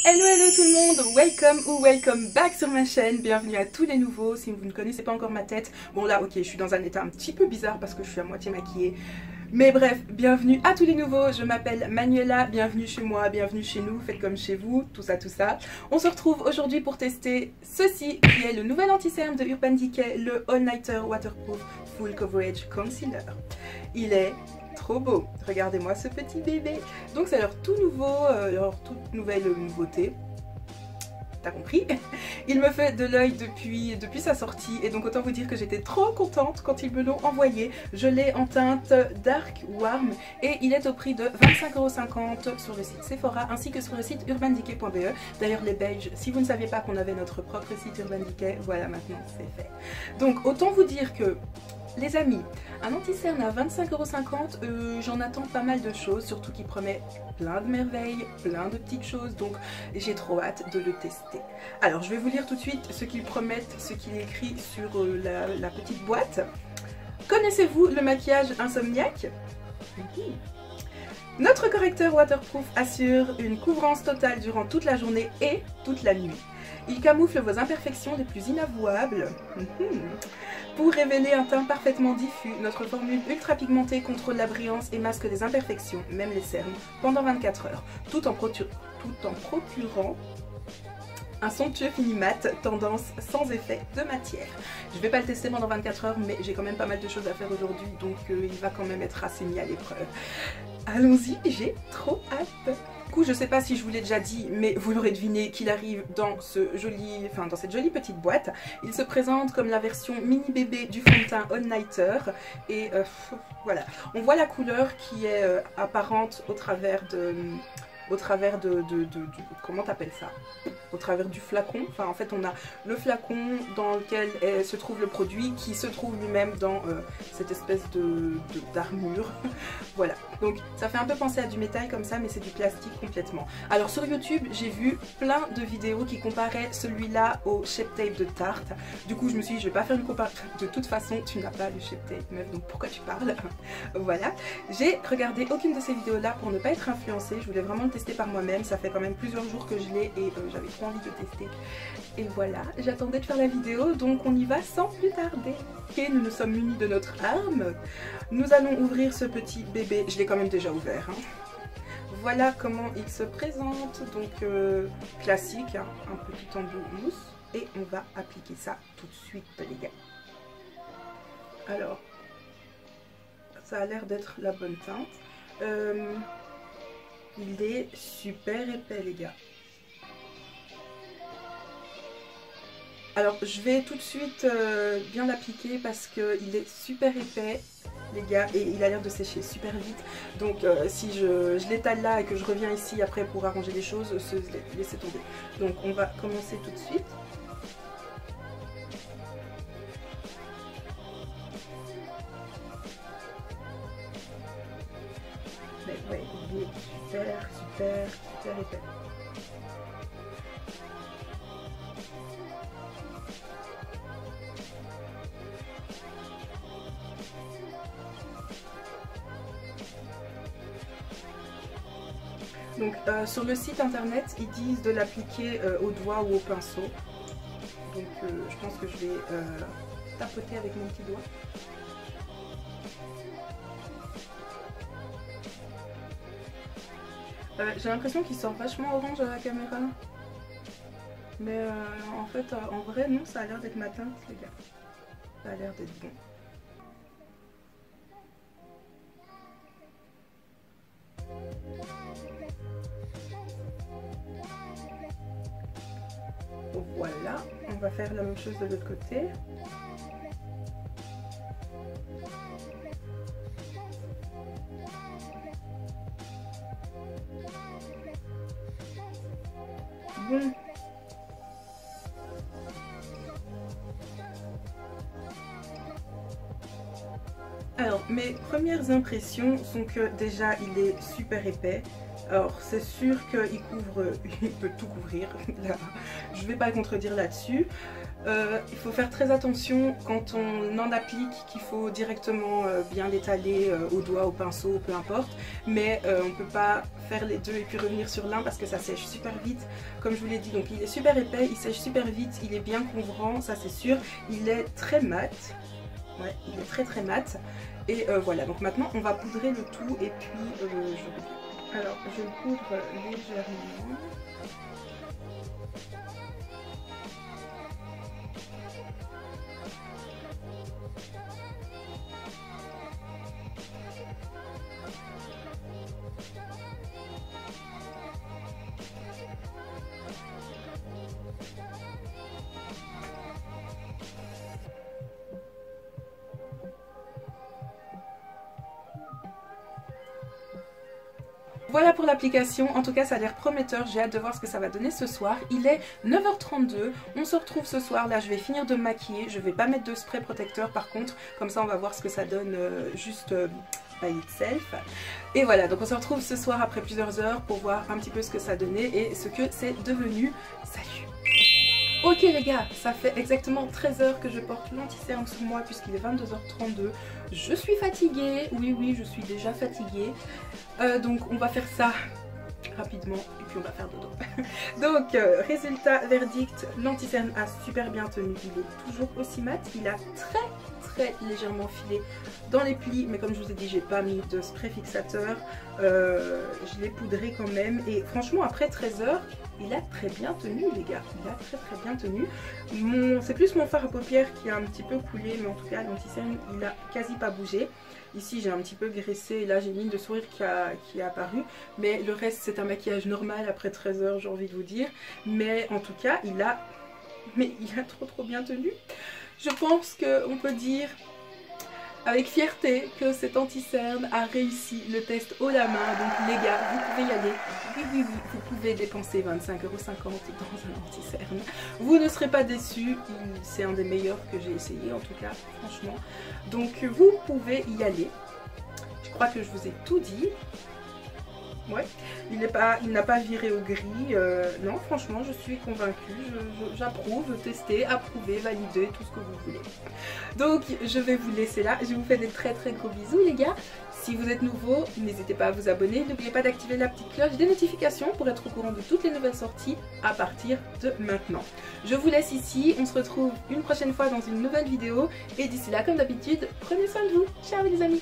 Hello hello tout le monde, welcome ou welcome back sur ma chaîne, bienvenue à tous les nouveaux. Si vous ne connaissez pas encore ma tête, bon là ok je suis dans un état un petit peu bizarre parce que je suis à moitié maquillée. Mais bref, bienvenue à tous les nouveaux, je m'appelle Manuela, bienvenue chez moi, bienvenue chez nous, faites comme chez vous, tout ça tout ça. On se retrouve aujourd'hui pour tester ceci qui est le nouvel anti-cerne de Urban Decay, le All Nighter Waterproof Full Coverage Concealer. Il est trop beau, regardez-moi ce petit bébé. Donc c'est leur tout nouveau, leur toute nouvelle nouveauté. T'as compris? Il me fait de l'œil depuis sa sortie et donc autant vous dire que j'étais trop contente quand ils me l'ont envoyé. Je l'ai en teinte Dark Warm et il est au prix de 25,50 € sur le site Sephora ainsi que sur le site urbandecay.be. D'ailleurs les Belges, si vous ne saviez pas qu'on avait notre propre site Urban Decay, voilà maintenant c'est fait. Donc autant vous dire que les amis, un anti-cerne à 25,50 €, j'en attends pas mal de choses, surtout qu'il promet plein de merveilles, plein de petites choses, donc j'ai trop hâte de le tester. Alors je vais vous lire tout de suite ce qu'ils promettent, ce qu'il est écrit sur la petite boîte. Connaissez-vous le maquillage insomniaque? Notre correcteur waterproof assure une couvrance totale durant toute la journée et toute la nuit. Il camoufle vos imperfections les plus inavouables. Pour révéler un teint parfaitement diffus, notre formule ultra pigmentée contrôle la brillance et masque les imperfections, même les cernes, pendant 24 heures, tout en procurant un somptueux fini mat, tendance sans effet de matière. Je vais pas le tester pendant 24 heures, mais j'ai quand même pas mal de choses à faire aujourd'hui, donc il va quand même être assez mis à l'épreuve. Allons-y, j'ai trop hâte. Du coup, je sais pas si je vous l'ai déjà dit, mais vous l'aurez deviné qu'il arrive dans cette jolie petite boîte. Il se présente comme la version mini bébé du fond de teint All Nighter et voilà. On voit la couleur qui est apparente au travers de comment t'appelles ça? Au travers du flacon. Enfin en fait on a le flacon dans lequel se trouve le produit qui se trouve lui-même dans cette espèce d'armure. Voilà, donc ça fait un peu penser à du métal comme ça mais c'est du plastique complètement. Alors sur YouTube j'ai vu plein de vidéos qui comparaient celui-là au Shape Tape de Tarte. Du coup je me suis dit je vais pas faire une comparaison, de toute façon tu n'as pas le Shape Tape meuf donc pourquoi tu parles? Voilà, j'ai regardé aucune de ces vidéos là pour ne pas être influencée, je voulais vraiment le tester par moi-même, ça fait quand même plusieurs jours que je l'ai et j'avais trop envie de tester. Et voilà, j'attendais de faire la vidéo donc on y va sans plus tarder. Ok, nous nous sommes munis de notre arme. Nous allons ouvrir ce petit bébé, je l'ai quand même déjà ouvert. Hein. Voilà comment il se présente, donc classique, hein, un petit embout mousse. Et on va appliquer ça tout de suite les gars. Alors, ça a l'air d'être la bonne teinte. Il est super épais les gars. Alors je vais tout de suite bien l'appliquer parce qu'il est super épais les gars et il a l'air de sécher super vite. Donc si je l'étale là et que je reviens ici après pour arranger les choses, laissez tomber. Donc on va commencer tout de suite. Mais ouais, il est super épais. Donc sur le site internet ils disent de l'appliquer au doigt ou au pinceau. Donc je pense que je vais tapoter avec mon petit doigt. J'ai l'impression qu'il sort vachement orange à la caméra. Mais en fait en vrai non, ça a l'air d'être ma teinte les gars. Ça a l'air d'être bon. Voilà, on va faire la même chose de l'autre côté. Bon. Alors, mes premières impressions sont que déjà il est super épais. Alors c'est sûr qu'il couvre, il peut tout couvrir, là, je vais pas le contredire là-dessus. Il faut faire très attention quand on en applique, qu'il faut directement bien l'étaler au doigt, au pinceau, peu importe. Mais on ne peut pas faire les deux et puis revenir sur l'un parce que ça sèche super vite. Comme je vous l'ai dit, donc il est super épais, il sèche super vite, il est bien couvrant, ça c'est sûr. Il est très mat, ouais, il est très mat. Et voilà, donc maintenant on va poudrer le tout et puis alors je le poudre légèrement. Voilà pour l'application, en tout cas ça a l'air prometteur, j'ai hâte de voir ce que ça va donner ce soir. Il est 9h32, on se retrouve ce soir, là je vais finir de me maquiller, je vais pas mettre de spray protecteur par contre, comme ça on va voir ce que ça donne juste by itself. Et voilà, donc on se retrouve ce soir après plusieurs heures pour voir un petit peu ce que ça donnait et ce que c'est devenu. Salut! Ok les gars, ça fait exactement 13 heures que je porte l'anti-cerne sur moi puisqu'il est 22h32. Je suis fatiguée, oui je suis déjà fatiguée. Donc on va faire ça rapidement et puis on va faire dodo. Donc résultat, verdict, l'anti-cerne a super bien tenu, il est toujours aussi mat, il a très légèrement filé dans les plis, mais comme je vous ai dit j'ai pas mis de spray fixateur, je l'ai poudré quand même et franchement après 13 heures il a très bien tenu les gars, il a très bien tenu. C'est plus mon fard à paupières qui a un petit peu coulé, mais en tout cas l'anti-cerne il a quasi pas bougé. Ici j'ai un petit peu graissé et là j'ai une ligne de sourire qui est apparue, mais le reste c'est un maquillage normal après 13 heures j'ai envie de vous dire. Mais en tout cas il a trop bien tenu. Je pense qu'on peut dire avec fierté que cet anti-cerne a réussi le test haut la main. Donc les gars, vous pouvez y aller. Oui, vous pouvez dépenser 25,50 € dans un anti-cerne. Vous ne serez pas déçus. C'est un des meilleurs que j'ai essayé en tout cas, franchement. Donc vous pouvez y aller. Je crois que je vous ai tout dit. Ouais, il n'a pas viré au gris. Non, franchement, je suis convaincue. J'approuve, tester, approuver, valider, tout ce que vous voulez. Donc, je vais vous laisser là. Je vous fais des très gros bisous, les gars. Si vous êtes nouveau, n'hésitez pas à vous abonner. N'oubliez pas d'activer la petite cloche des notifications pour être au courant de toutes les nouvelles sorties à partir de maintenant. Je vous laisse ici. On se retrouve une prochaine fois dans une nouvelle vidéo. Et d'ici là, comme d'habitude, prenez soin de vous. Ciao, les amis.